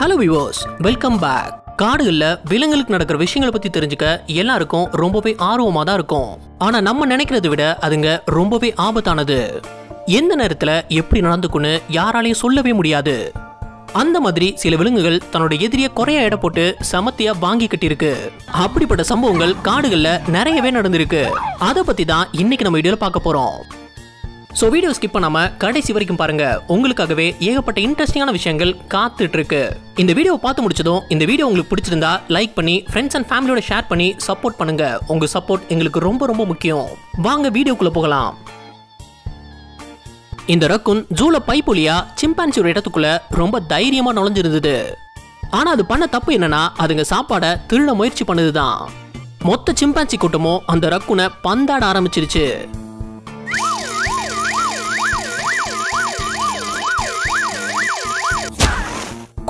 Hello viewers, welcome back. காடுகள்ல விலங்குகளுக்கு நடக்கிற விஷயங்களை பத்தி தெரிஞ்சுக்க எல்லாருக்கும் ரொம்பவே ஆர்வமா தான் இருக்கும். ஆனா நம்ம நினைக்கிறதை விட அதுங்க ரொம்பவே ஆபத்தானது. எந்த நேரத்துல எப்படி நடந்துக்குன்னு யாராலையும் சொல்லவே முடியாது. அந்த மாதிரி சில விலங்குகள் தன்னோட எதிரிய குறைய எடை போட்டு சமத்தியா வாங்கி கட்டிருக்கு. அப்படிப்பட்ட சம்பவங்கள் காடுகள்ல நிறையவே நடந்திருக்கு. அதை பத்தி தான் இன்னைக்கு நம்ம வீடியோல பார்க்க போறோம். சோ வீடியோ ஸ்கிப் பண்ணாம கடைசி வரைக்கும் பாருங்க. உங்களுக்காகவே ஏகப்பட்ட இன்ட்ரெஸ்டிங்கான விஷயங்கள் காத்துட்டு இருக்கு. இந்த வீடியோ பார்த்து முடிச்சதும் இந்த வீடியோ உங்களுக்கு பிடிச்சிருந்தா லைக் பண்ணி ஃப்ரெண்ட்ஸ் அண்ட் ஃபேமிலியோட ஷேர் பண்ணி சப்போர்ட் பண்ணுங்க. உங்க சப்போர்ட் எங்களுக்கு ரொம்ப ரொம்ப முக்கியம். வாங்க வீடியோக்குள்ள போகலாம். இந்த ரக்குன் ஜூல பைப்புலியா சிம்பான்சியோட இடத்துக்குள்ள ரொம்ப தைரியமா நுழைஞ்சிருந்தது. ஆனா அது பண்ண தப்பு என்னன்னா அதுங்க சாப்பாடை திருட முயற்சி பண்ணதுதான். மொத்த சிம்பான்சி கூட்டமும் அந்த ரக்குனை பந்தாட ஆரம்பிச்சிருச்சு.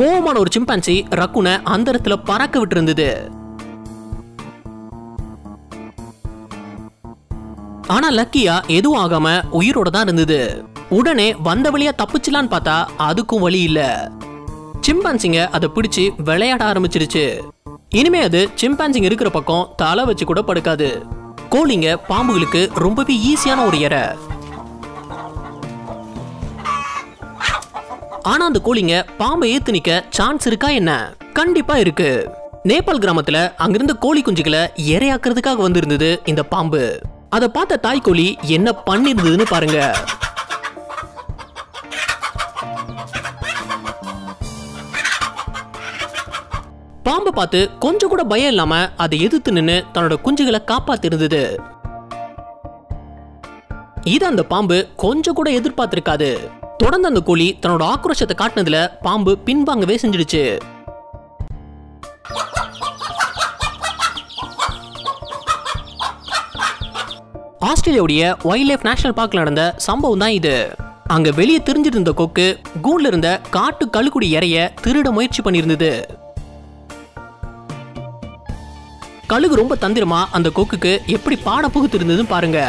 கோவமான ஒரு சிம்பான்சி ரக்குனை அந்த இடத்துல பறக்க விட்டு இருந்தது. ஆனா லக்கியா எதுவும் ஆகாம உயிரோட தான் இருந்தது. உடனே வந்த வழியா தப்பிச்சலான்னு பார்த்தா அதுக்கும் வழி இல்ல. சிம்பான்சிங்க அதை பிடிச்சு விளையாட ஆரம்பிச்சிருச்சு. இனிமே அது சிம்பான்சிங்க இருக்கிற பக்கம் தலை வச்சு கூட படுக்காது. கோழிங்க பாம்புகளுக்கு ரொம்பவே ஈஸியான ஒரு இரை. ஆனா அந்த கோழிங்க பாம்பை ஏத்து நிக்க சான்ஸ் இருக்கா என்ன? கண்டிப்பா இருக்கு. நேபாள் கிராமத்துல அங்கிருந்த கோழி குஞ்சுகளை இரையாக்குறதுக்காக வந்திருந்தது இந்த பாம்பு. அதை பார்த்த தாய்க்கோழி என்ன பண்ணிருந்ததுன்னு பாருங்க. பாம்பை பார்த்து கொஞ்சம் கூட பயம் இல்லாம அதை எதிர்த்து நின்னு தன்னோட குஞ்சுகளை காப்பாத்தி இருந்தது. இது அந்த பாம்பு கொஞ்சம் கூட எதிர்பார்த்திருக்காது. தொடர்ந்து அந்த கோழி தன்னோட ஆக்ரோஷத்தை காட்டினதுல பாம்பு பின்வாங்கவே செஞ்சிடுச்சு. ஆஸ்திரேலியாவுடைய வைல்ட் லைஃப் நேஷனல் பார்க்ல நடந்த சம்பவம் தான் இது. அங்க வெளியே தெரிஞ்சிருந்த கொக்கு கூண்டுல இருந்த காட்டு கழுகுடி இறைய திருட முயற்சி பண்ணியிருந்தது. கழுகு ரொம்ப தந்திரமா அந்த கொக்குக்கு எப்படி பாட புகுத்து இருந்ததுன்னு பாருங்க.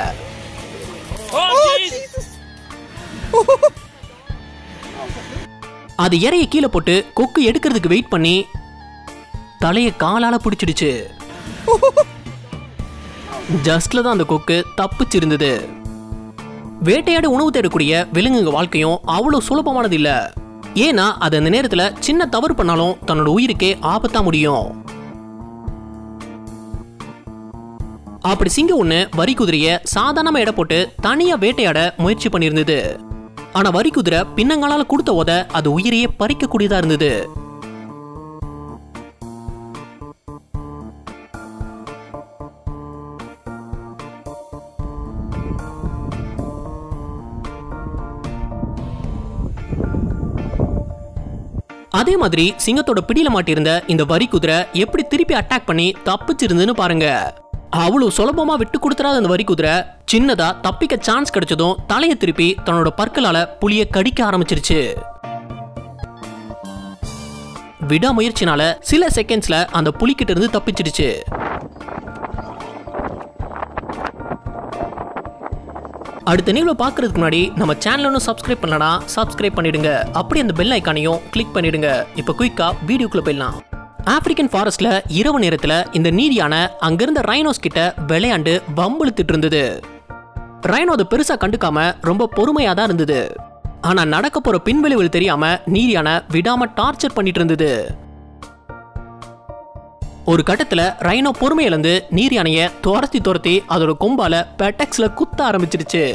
அது இறைய கீழே போட்டு கொக்கு எடுக்கிறதுக்கு வெயிட் பண்ணி தலைய காலால பிடிச்சிடுச்சு. ஜஸ்ட்ல தான் அந்த கொக்கு தப்பிச்சிருந்தது. வேட்டையாடி உணவு தேடக்கூடிய விலங்குங்க வாழ்க்கையும் அவ்வளவு சுலபமானது இல்ல. ஏன்னா அது அந்த நேரத்துல சின்ன தவறு பண்ணாலும் தன்னோட உயிருக்கே ஆபத்தா முடியும். அப்படி சிங்கம் ஒண்ணு வரி குதிரைய சாதாரணமா எடை போட்டு தனியா வேட்டையாட முயற்சி பண்ணியிருந்தது. ஆனா வரி குதிரை பின்னங்காலால கொடுத்த உத அது உயிரையே பறிக்க கூடியதா இருந்தது. அதே மாதிரி சிங்கத்தோட பிடியில மாட்டியிருந்த இந்த வரி குதிரை எப்படி திருப்பி அட்டாக் பண்ணி தப்பிச்சிருந்துன்னு பாருங்க. அவ்வளவு சுலபமா விட்டு கொடுத்துறாத அந்த வரி குதிரை சின்னதா தப்பிக்க சான்ஸ் கிடைச்சதும் தலையை திருப்பி தன்னோட பற்களால புலிய கடிக்க ஆரம்பிச்சிருச்சு. விடாமுயற்சினால சில செகண்ட்ஸ்ல அந்த புலிகிட்ட இருந்து தப்பிச்சிடுச்சு. அடுத்த நிகழ்வை பார்க்கறதுக்கு முன்னாடி நம்ம சேனல் ஒன்னும் சப்ஸ்கிரைப் பண்ணலனா சப்ஸ்கிரைப் பண்ணிடுங்க. அப்படி அந்த பெல் ஐக்கானையும் கிளிக் பண்ணிடுங்க. இப்ப குயிக்கா வீடியோக்குள்ள போயிடலாம். ஆப்பிரிக்கன் ஃபாரஸ்ட்ல இரவு நேரத்துல இந்த நீர் யானை அங்கிருந்த ரைனோஸ் கிட்ட விளையாண்டு வம்புழுத்துட்டு இருந்தது. ரைனோ அதை பெருசா கண்டுக்காம ரொம்ப பொறுமையா தான் இருந்தது. ஆனா நடக்க போற பின்விளைவுகள் தெரியாம நீர் யானை விடாம டார்ச்சர் பண்ணிட்டு இருந்தது. ஒரு கட்டத்துல ரைனோ பொறுமை இழந்து நீர் யானைய துரத்தி அதோட கொம்பால பெட்டக்ஸ்ல குத்த ஆரம்பிச்சிருச்சு.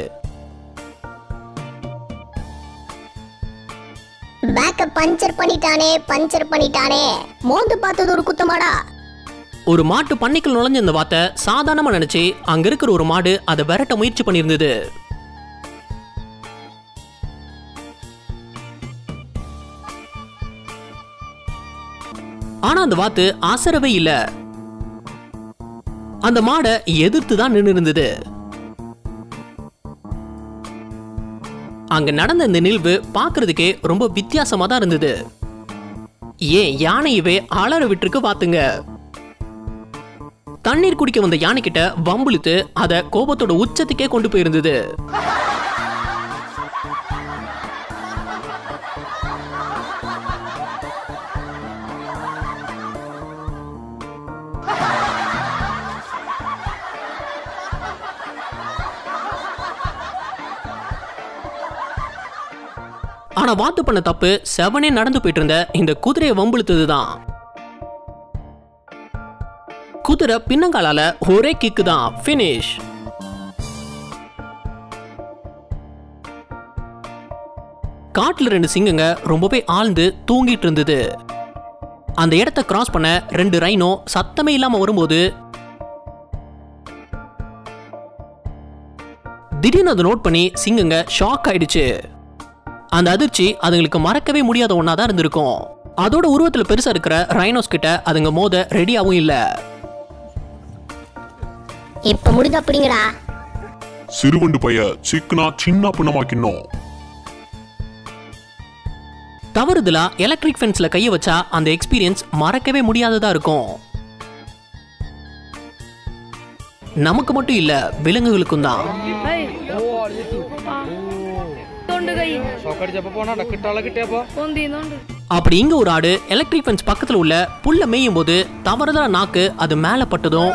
பேக்க பஞ்சர் பண்ணிட்டானே மோந்து பார்த்தது ஒரு குத்தமாடா. ஒரு மாட்டு பண்ணைக்குள் நுழைஞ்ச இந்த வார்த்தை சாதாரணமா நினைச்சு அங்க இருக்கிற ஒரு மாடு அதை விரட்ட முயற்சி பண்ணியிருந்தது. ஆனா அந்த வாத்து அசரவே இல்ல. அந்த மாடை எதிர்த்து தான் நின்று இருந்தது. அங்க நடந்த இந்த நிகழ்வு பாக்குறதுக்கே ரொம்ப வித்தியாசமா தான் இருந்தது. ஏன் யானையவே அலற விட்டுருக்கு பாத்துங்க. தண்ணீர் குடிக்க வந்த யானை கிட்ட வம்புழுத்து அத கோபத்தோட உச்சத்துக்கே கொண்டு போயிருந்தது. ஆனா வாத்து பண்ண தப்பு செவனே நடந்து போயிட்டு இருந்த இந்த குதிரையை வம்பிழுத்ததுதான். குதிரை பின்னங்காலால ஒரே கிக்கு தான் ஃபினிஷ். காட்டுல 2 சிங்கங்க ரொம்பவே ஆழ்ந்து தூங்கிட்டு இருந்தது. அந்த இடத்தை கிராஸ் பண்ண 2 ரைனோ சத்தமே இல்லாம வரும்போது திடீர்னு அதை நோட் பண்ணி சிங்கங்க ஷாக் ஆயிடுச்சு. அந்த அதிர்ச்சி அதுங்களுக்கு மறக்கவே முடியாத ஒன்னாதான் இருந்திருக்கும். அதோட உருவத்துல பெருசா இருக்கிற ரைனோஸ் கிட்ட அதுங்க மோத ரெடியாவும் இல்ல. இப்ப முடிஞ்சா அப்படிங்கடா. சிறுவண்டு பைய சிக்கனா சின்ன பின்னமாக்கினோம். தவறுதலா எலக்ட்ரிக் ஃபென்ஸ்ல கைய வச்சா அந்த எக்ஸ்பீரியன்ஸ் மறக்கவே முடியாததா இருக்கும். நமக்கு மட்டும் இல்ல, விலங்குகளுக்கும் தான். அப்படி இங்க ஒரு ஆடு எலக்ட்ரிக் ஃபென்ஸ் பக்கத்துல உள்ள புல்ல மேயும் போது தவறுதலா நாக்கு அது மேல பட்டதும்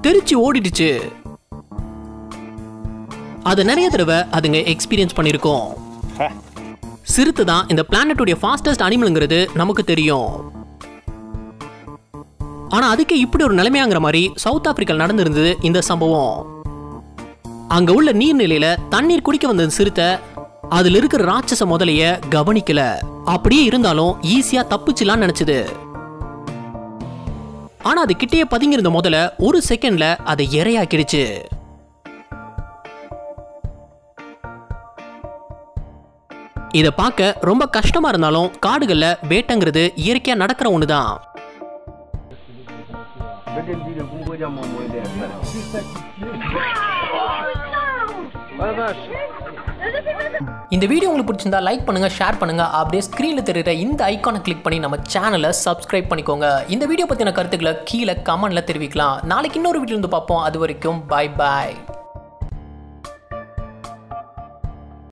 தெரிச்சு ஓடிடுச்சு. அது நிறைய தடவை அதுங்க எக்ஸ்பீரியன்ஸ் பண்ணிருக்கோம். சிறுத்தை தான் இந்த பிளானட்டுடைய ஃபாஸ்டஸ்ட் அனிமல்ங்கிறது நமக்கு தெரியும். ஆனா அதுக்கு இப்படி ஒரு நிலைமையாங்கிற மாதிரி சவுத் ஆப்பிரிக்கா நடந்திருந்தது இந்த சம்பவம். அங்க உள்ள நீர்நிலையில தண்ணீர் குடிக்க வந்த சிறுத்தை அதுல இருக்கிற ராட்சச முதலைய கவனிக்கல. அப்படியே இருந்தாலும் ஈஸியா தப்பிச்சுலாம் நினைச்சது. ஆனா அது கிட்டே பதுங்கிருந்த முதல்ல ஒரு செகண்ட்ல அதை இரையாக்கிடுச்சு. இத பார்க்க ரொம்ப கஷ்டமா இருந்தாலும் காடுகள்ல வேட்டைங்கிறது இயற்கையா நடக்கிற ஒண்ணுதான். இந்த வீடியோ உங்களுக்கு பிடிச்சிருந்தா லைக் பண்ணுங்க, ஷேர் பண்ணுங்க. அப்படியே ஸ்கிரீன்ல தெரியுற இந்த ஐகானை கிளிக் பண்ணி நம்ம சேனலை சப்ஸ்கிரைப் பண்ணிக்கோங்க. இந்த வீடியோ பத்தின கருத்துக்களை கீழே கமெண்ட்ல தெரிவிக்கலாம். நாளைக்கு இன்னொரு வீடியோ வந்து பார்ப்போம். அது வரைக்கும் பை பாய்.